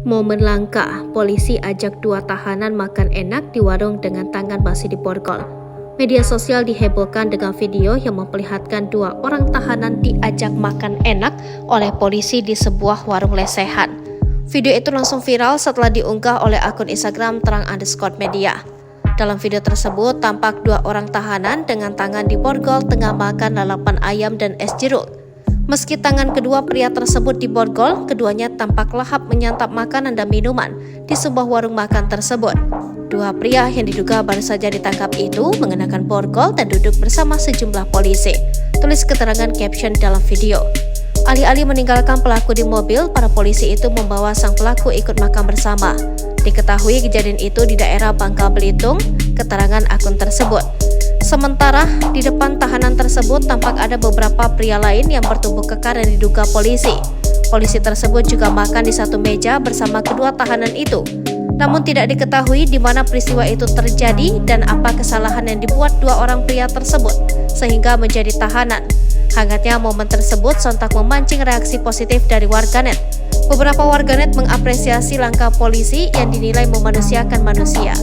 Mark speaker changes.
Speaker 1: Momen langka, polisi ajak dua tahanan makan enak di warung dengan tangan masih diborgol. Media sosial dihebohkan dengan video yang memperlihatkan dua orang tahanan diajak makan enak oleh polisi di sebuah warung lesehan. Video itu langsung viral setelah diunggah oleh akun Instagram _media. Dalam video tersebut tampak dua orang tahanan dengan tangan diborgol tengah makan lalapan ayam dan es jeruk. Meski tangan kedua pria tersebut diborgol, keduanya tampak lahap menyantap makanan dan minuman di sebuah warung makan tersebut. Dua pria yang diduga baru saja ditangkap itu mengenakan borgol dan duduk bersama sejumlah polisi. Tulis keterangan caption dalam video. Alih-alih meninggalkan pelaku di mobil, para polisi itu membawa sang pelaku ikut makan bersama. Diketahui kejadian itu di daerah Bangka Belitung, keterangan akun tersebut. Sementara di depan tahanan tersebut tampak ada beberapa pria lain yang bertubuh kekar dan diduga polisi. Polisi tersebut juga makan di satu meja bersama kedua tahanan itu. Namun tidak diketahui di mana peristiwa itu terjadi dan apa kesalahan yang dibuat dua orang pria tersebut sehingga menjadi tahanan. Hangatnya momen tersebut sontak memancing reaksi positif dari warganet. Beberapa warganet mengapresiasi langkah polisi yang dinilai memanusiakan manusia.